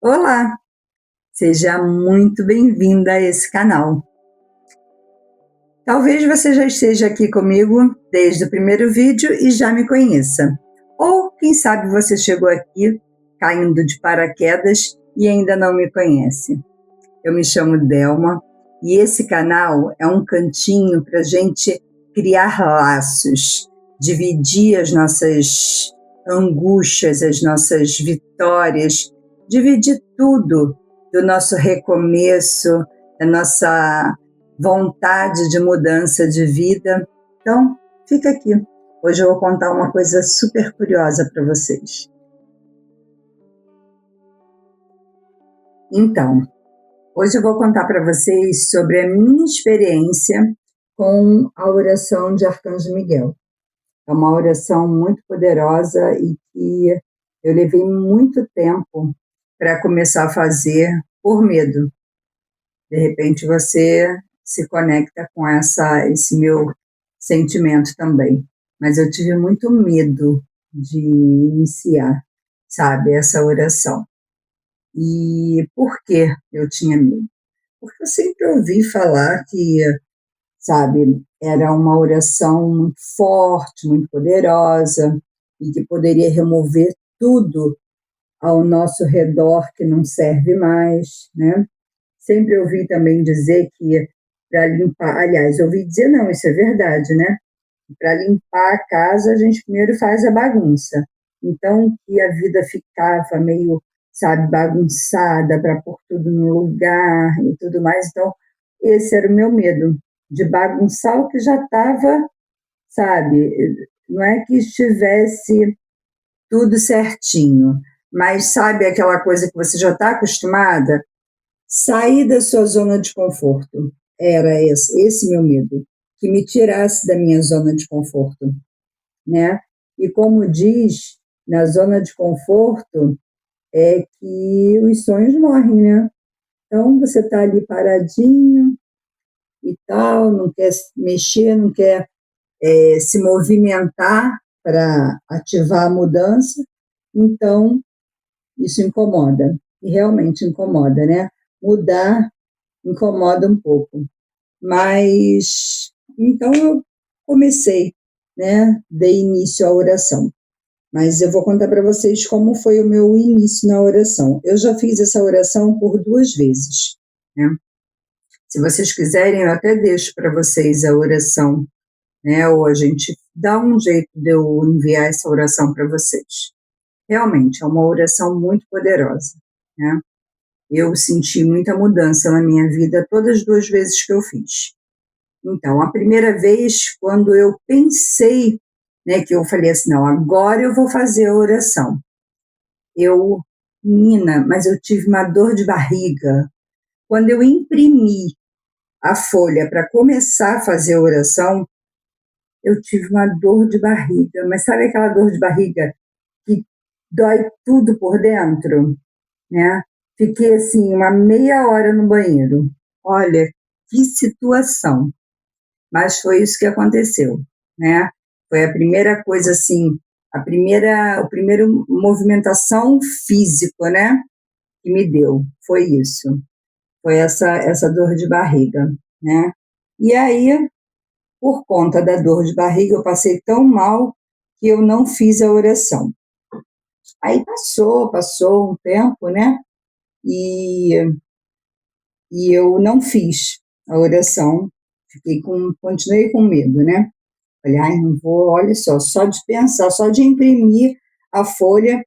Olá, seja muito bem-vinda a esse canal. Talvez você já esteja aqui comigo desde o primeiro vídeo e já me conheça. Ou, quem sabe, você chegou aqui caindo de paraquedas e ainda não me conhece. Eu me chamo Delma e esse canal é um cantinho para a gente criar laços, dividir as nossas angústias, as nossas vitórias, dividir tudo do nosso recomeço, da nossa vontade de mudança de vida. Então, fica aqui. Hoje eu vou contar uma coisa super curiosa para vocês. Então, hoje eu vou contar para vocês sobre a minha experiência com a oração de Arcanjo Miguel. É uma oração muito poderosa e que eu levei muito tempo para começar a fazer por medo. De repente você se conecta com esse meu sentimento também. Mas eu tive muito medo de iniciar, sabe, essa oração. E por que eu tinha medo? Porque eu sempre ouvi falar que, sabe, era uma oração muito forte, muito poderosa, e que poderia remover tudo ao nosso redor que não serve mais, né? Sempre ouvi também dizer que para limpar, aliás, ouvi dizer não, isso é verdade, né? Para limpar a casa, a gente primeiro faz a bagunça. Então, que a vida ficava meio, sabe, bagunçada para pôr tudo no lugar e tudo mais. Então, esse era o meu medo, de bagunçar o que já estava, sabe? Não é que estivesse tudo certinho, mas sabe aquela coisa que você já está acostumada? Sair da sua zona de conforto. Era esse meu medo, que me tirasse da minha zona de conforto, né? E como diz, na zona de conforto é que os sonhos morrem, né? Então você está ali paradinho e tal, não quer mexer, não quer se movimentar para ativar a mudança, então isso incomoda, e realmente incomoda, né? Mudar incomoda um pouco. Mas, então eu comecei, né? Dei início à oração. Mas eu vou contar para vocês como foi o meu início na oração. Eu já fiz essa oração por 2 vezes, né? Se vocês quiserem, eu até deixo para vocês a oração, né? Ou a gente dá um jeito de eu enviar essa oração para vocês. Realmente, é uma oração muito poderosa, né? Eu senti muita mudança na minha vida todas as 2 vezes que eu fiz. Então, a primeira vez, quando eu pensei, né, que eu falei assim, não, agora eu vou fazer a oração. Menina, mas eu tive uma dor de barriga. Quando eu imprimi a folha para começar a fazer a oração, eu tive uma dor de barriga. Mas sabe aquela dor de barriga que dói tudo por dentro, né? Fiquei assim, uma meia hora no banheiro. Olha, que situação. Mas foi isso que aconteceu, né? Foi a primeira coisa assim, o primeiro movimentação física, né? Que me deu, foi isso. Foi essa dor de barriga, né? E aí, por conta da dor de barriga, eu passei tão mal que eu não fiz a oração. Aí passou um tempo, né? E, e eu não fiz a oração, continuei com medo, né? Falei, ai, não vou, olha só de pensar, só de imprimir a folha,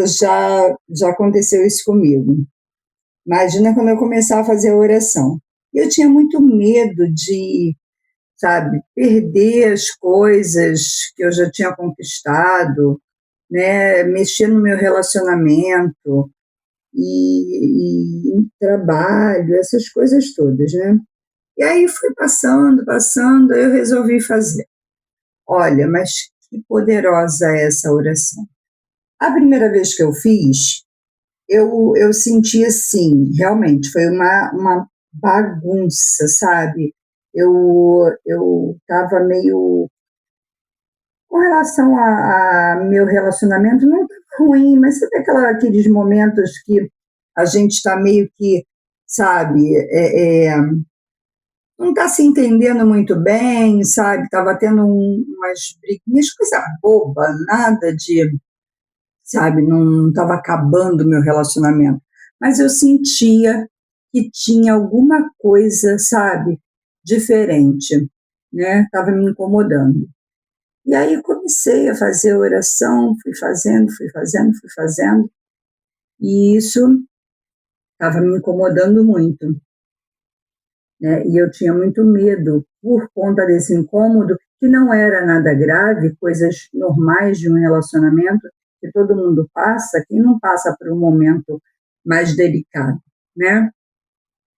já aconteceu isso comigo. Imagina quando eu começar a fazer a oração. Eu tinha muito medo de, sabe, perder as coisas que eu já tinha conquistado, né, mexer no meu relacionamento e em trabalho, essas coisas todas, né? E aí foi passando, aí eu resolvi fazer. Olha, mas que poderosa é essa oração. A primeira vez que eu fiz, eu senti assim, realmente, foi uma bagunça, sabe? Eu estava meio. Com relação a meu relacionamento, não tá ruim, mas sabe aqueles momentos que a gente está meio que, sabe, não está se entendendo muito bem, sabe? Estava tendo umas briguinhas, coisa boba, nada de, sabe? Não estava acabando o meu relacionamento. Mas eu sentia que tinha alguma coisa, sabe, diferente, né? Estava me incomodando. E aí comecei a fazer a oração, fui fazendo, e isso estava me incomodando muito, né? E eu tinha muito medo, por conta desse incômodo, que não era nada grave, coisas normais de um relacionamento, que todo mundo passa, quem não passa por um momento mais delicado, né?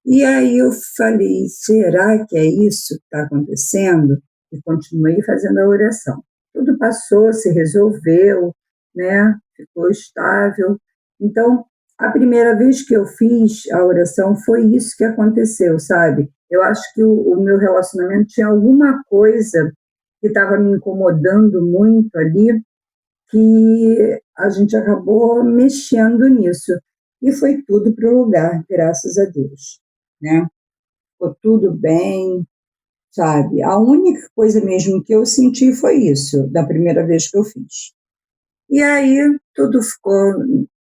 E aí eu falei, será que é isso que está acontecendo? E continuei fazendo a oração. Tudo passou, se resolveu, né? Ficou estável. Então, a primeira vez que eu fiz a oração foi isso que aconteceu, sabe? Eu acho que o meu relacionamento tinha alguma coisa que estava me incomodando muito ali, que a gente acabou mexendo nisso. E foi tudo para o lugar, graças a Deus, né? Ficou tudo bem, sabe? A única coisa mesmo que eu senti foi isso, da primeira vez que eu fiz. E aí tudo ficou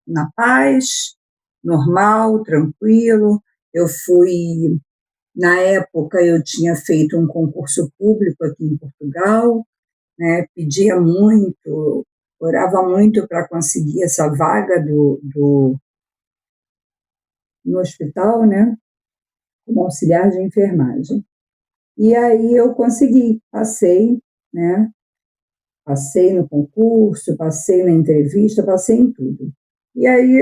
na paz, normal, tranquilo. Eu fui, na época eu tinha feito um concurso público aqui em Portugal, né? Pedia muito, orava muito para conseguir essa vaga no hospital, né? Como auxiliar de enfermagem. E aí eu consegui, passei, né? Passei no concurso, passei na entrevista, passei em tudo. E aí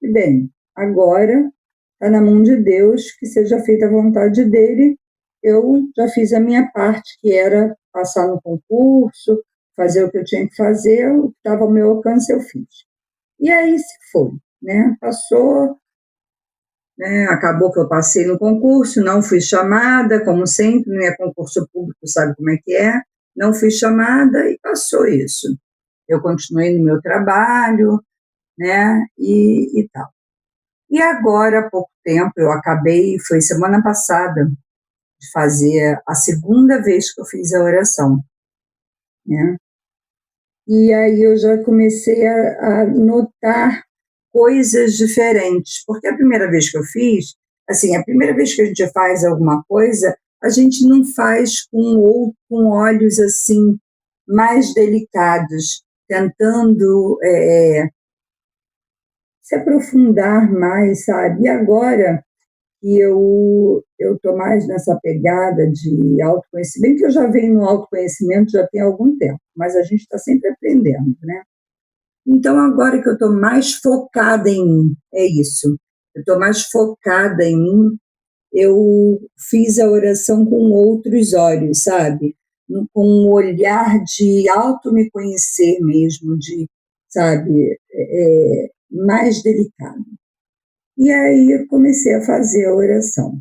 bem, agora está na mão de Deus, que seja feita a vontade dele. Eu já fiz a minha parte, que era passar no concurso, fazer o que eu tinha que fazer, o que estava ao meu alcance eu fiz. E aí se foi, né? Passou, né? Acabou que eu passei no concurso, não fui chamada, como sempre, não é concurso público, sabe como é que é? Não fui chamada e passou isso. Eu continuei no meu trabalho, né? E tal. E agora, há pouco tempo, eu acabei, foi semana passada, de fazer a segunda vez que eu fiz a oração, né? E aí eu já comecei a notar coisas diferentes, porque a primeira vez que eu fiz, assim, a primeira vez que a gente faz alguma coisa, a gente não faz com olhos assim mais delicados, tentando se aprofundar mais, sabe? E agora que eu estou mais nessa pegada de autoconhecimento, que eu já venho no autoconhecimento já tem algum tempo, mas a gente está sempre aprendendo, né? Então, agora que eu estou mais focada em mim, é isso. Eu estou mais focada em mim, eu fiz a oração com outros olhos, sabe? Com um olhar de auto me conhecer mesmo, de, sabe, mais delicado. E aí eu comecei a fazer a oração.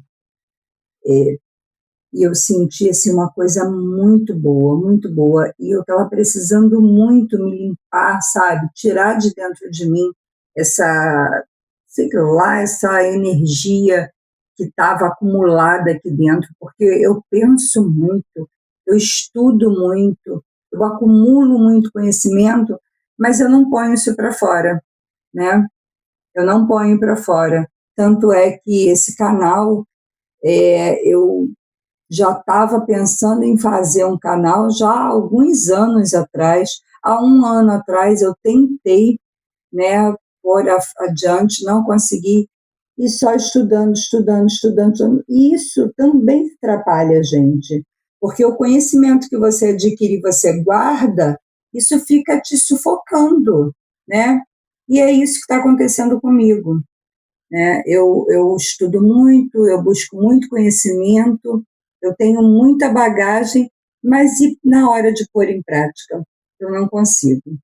E eu senti assim, uma coisa muito boa, e eu estava precisando muito me limpar, sabe? Tirar de dentro de mim essa, sei lá, essa energia que estava acumulada aqui dentro, porque eu penso muito, eu estudo muito, eu acumulo muito conhecimento, mas eu não ponho isso para fora, né? Eu não ponho para fora. Tanto é que esse canal, eu já estava pensando em fazer um canal já há alguns anos atrás. Há um ano atrás eu tentei, né, pôr adiante, não consegui, e só estudando. E isso também atrapalha a gente, porque o conhecimento que você adquire e você guarda, isso fica te sufocando, né? E é isso que está acontecendo comigo, né? Eu estudo muito, eu busco muito conhecimento, eu tenho muita bagagem, mas e na hora de pôr em prática? Eu não consigo.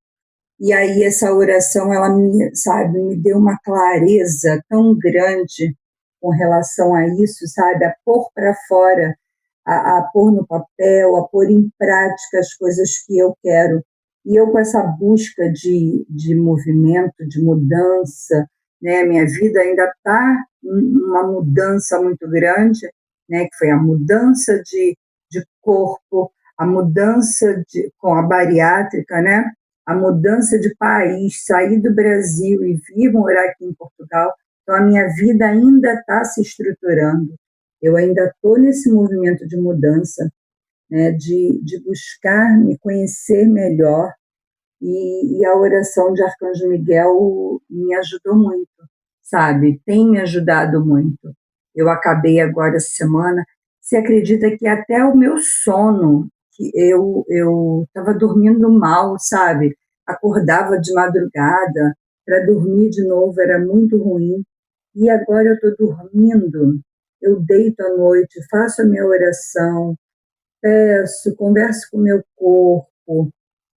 E aí essa oração, ela me, sabe, me deu uma clareza tão grande com relação a isso, sabe, a pôr para fora, a pôr no papel, a pôr em prática as coisas que eu quero. E eu com essa busca de movimento, de mudança, né? Minha vida ainda está uma mudança muito grande, né? Que foi a mudança de corpo, a mudança com a bariátrica, né? A mudança de país, sair do Brasil e vir morar aqui em Portugal. Então, a minha vida ainda está se estruturando. Eu ainda estou nesse movimento de mudança, né, de buscar me conhecer melhor, e a oração de Arcanjo Miguel me ajudou muito, sabe? Tem me ajudado muito. Eu acabei agora essa semana, você acredita que até o meu sono, que eu estava dormindo mal, sabe? Acordava de madrugada para dormir de novo, era muito ruim. E agora eu estou dormindo, eu deito à noite, faço a minha oração, peço, converso com o meu corpo,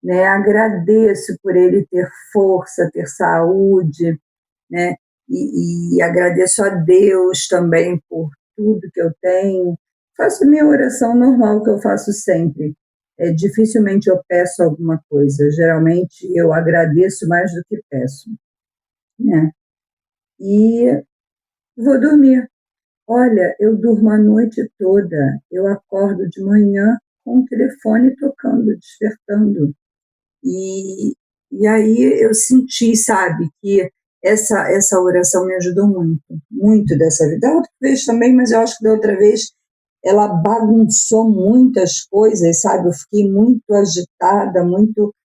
né? Agradeço por ele ter força, ter saúde, né? E agradeço a Deus também por tudo que eu tenho. Faço minha oração normal que eu faço sempre. Dificilmente eu peço alguma coisa. Geralmente eu agradeço mais do que peço, né? E vou dormir. Olha, eu durmo a noite toda, eu acordo de manhã com o telefone tocando, despertando. E, e aí eu senti, sabe, que essa oração me ajudou muito, muito dessa vez. Da outra vez também, mas eu acho que da outra vez ela bagunçou muitas coisas, sabe? Eu fiquei muito agitada, muito,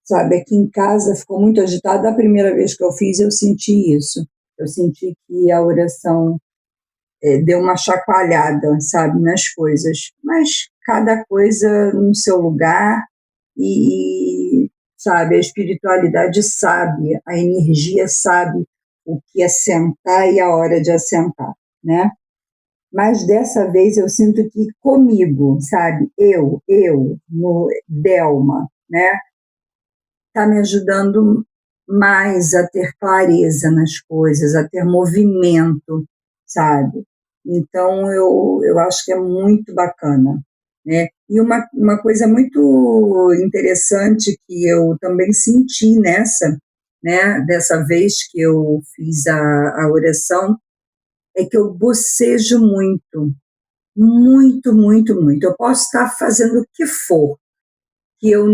sabe, aqui em casa ficou muito agitada. Da primeira vez que eu fiz, eu senti isso. Eu senti que a oração deu uma chacoalhada, sabe, nas coisas. Mas cada coisa no seu lugar sabe, a espiritualidade sabe, a energia sabe o que é sentar e a hora de assentar, né? Mas dessa vez eu sinto que comigo, sabe, no Delma, né, está me ajudando mais a ter clareza nas coisas, a ter movimento, sabe? Então, eu acho que é muito bacana, né? E uma coisa muito interessante que eu também senti né, dessa vez que eu fiz a oração, é que eu bocejo muito, muito, muito, muito. Eu posso estar fazendo o que for, que eu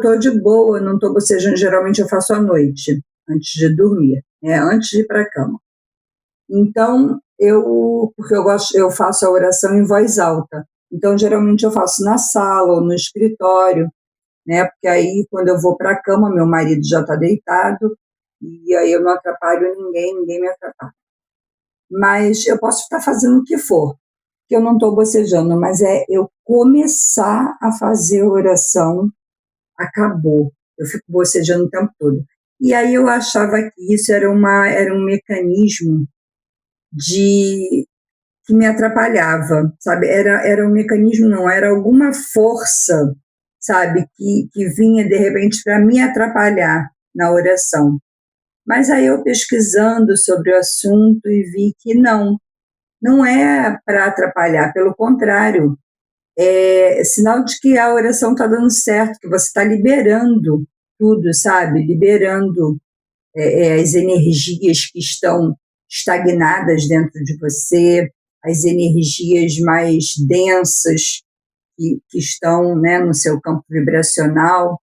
tô de boa, eu não tô bocejando, geralmente eu faço à noite, antes de dormir, né, antes de ir para a cama. Então, porque eu faço a oração em voz alta, então geralmente eu faço na sala ou no escritório, né, porque aí quando eu vou para a cama, meu marido já está deitado, e aí eu não atrapalho ninguém, ninguém me atrapalha. Mas eu posso estar fazendo o que for, que eu não estou bocejando, mas é eu começar a fazer a oração, acabou. Eu fico bocejando o tempo todo. E aí eu achava que isso era um mecanismo de que me atrapalhava, sabe? Era um mecanismo, não, era alguma força, sabe, que vinha de repente para me atrapalhar na oração. Mas aí eu pesquisando sobre o assunto e vi que não é para atrapalhar, pelo contrário, é sinal de que a oração está dando certo, que você está liberando tudo, sabe? Liberando as energias que estão estagnadas dentro de você, as energias mais densas que estão, né, no seu campo vibracional.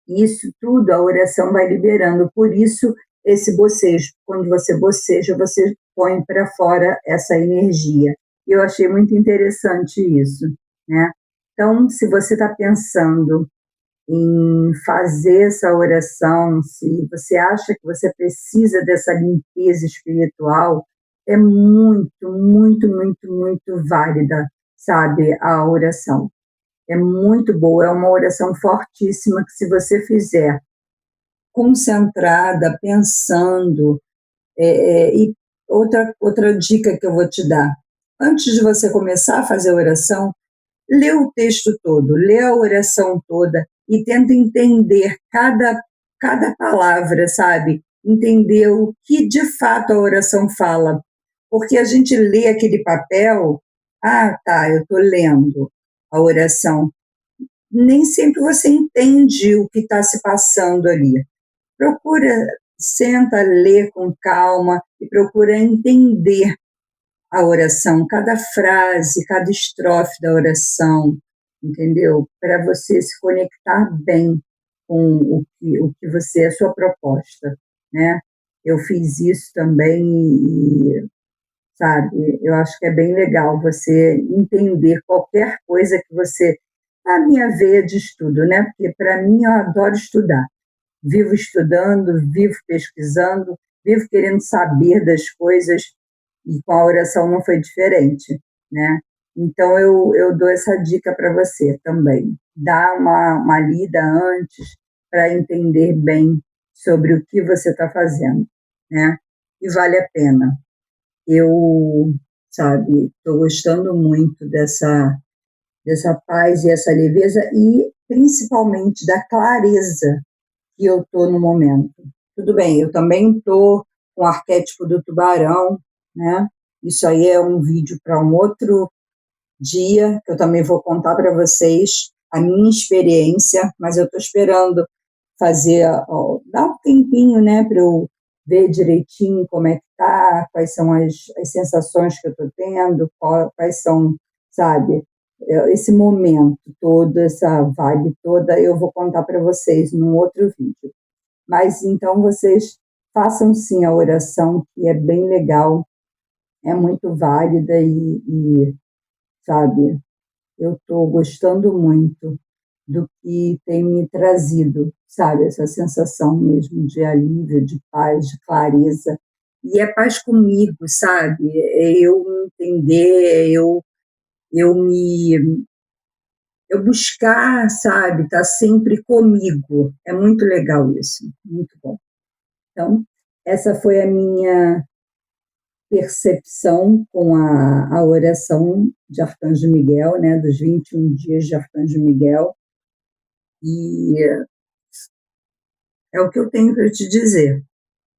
Isso tudo a oração vai liberando. Por isso, esse bocejo. Quando você boceja, você põe para fora essa energia. E eu achei muito interessante isso, né? Então, se você está pensando em fazer essa oração, se você acha que você precisa dessa limpeza espiritual, é muito, muito, muito, muito válida, sabe, a oração. É muito boa, é uma oração fortíssima que se você fizer concentrada, pensando, e outra dica que eu vou te dar, antes de você começar a fazer a oração, lê o texto todo, lê a oração toda e tenta entender cada palavra, sabe? Entender o que de fato a oração fala. Porque a gente lê aquele papel, ah, tá, eu estou lendo a oração. Nem sempre você entende o que está se passando ali. Procura senta, lê com calma e procura entender a oração, cada frase, cada estrofe da oração, entendeu? Para você se conectar bem com o que você, a sua proposta, né? Eu fiz isso também e, sabe, eu acho que é bem legal você entender qualquer coisa que você, a minha veia de estudo, né? Porque para mim eu adoro estudar, vivo estudando, vivo pesquisando, vivo querendo saber das coisas e com a oração não foi diferente, né? Então eu dou essa dica para você também. Dá uma lida antes para entender bem sobre o que você está fazendo, né? E vale a pena. Eu, sabe, estou gostando muito dessa paz e essa leveza e principalmente da clareza que eu estou no momento. Tudo bem, eu também estou com o arquétipo do tubarão, né? Isso aí é um vídeo para um outro dia, que eu também vou contar para vocês a minha experiência, mas eu estou esperando fazer, ó, dar um tempinho, né, para eu ver direitinho como é que tá, quais são as sensações que eu estou tendo, quais são, sabe, esse momento todo, essa vibe toda, eu vou contar para vocês num outro vídeo. Mas então vocês façam sim a oração, que é bem legal, é muito válida e sabe, eu estou gostando muito do que tem me trazido, sabe, essa sensação mesmo de alívio, de paz, de clareza. E é paz comigo, sabe? É eu entender, eu me eu buscar, sabe, estar sempre comigo. É muito legal isso, muito bom. Então, essa foi a minha percepção com a oração de Arcanjo Miguel, né, dos 21 dias de Arcanjo Miguel, e é o que eu tenho para te dizer,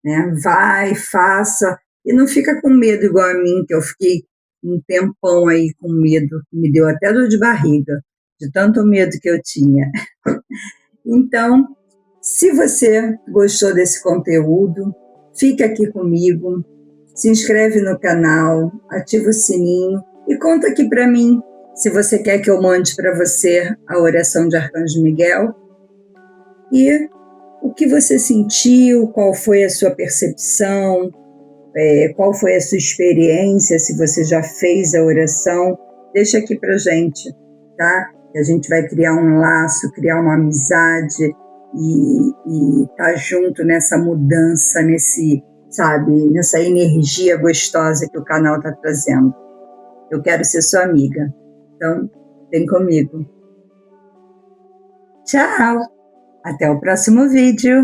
né? Vai, faça, e não fica com medo igual a mim, que eu fiquei um tempão aí com medo, me deu até dor de barriga, de tanto medo que eu tinha. Então, se você gostou desse conteúdo, fica aqui comigo, se inscreve no canal, ativa o sininho e conta aqui para mim se você quer que eu mande para você a oração de Arcanjo Miguel e o que você sentiu, qual foi a sua percepção, qual foi a sua experiência, se você já fez a oração, deixa aqui para gente, tá? A gente vai criar um laço, criar uma amizade e tá junto nessa mudança, sabe, nessa energia gostosa que o canal está trazendo. Eu quero ser sua amiga, então vem comigo. Tchau! Até o próximo vídeo!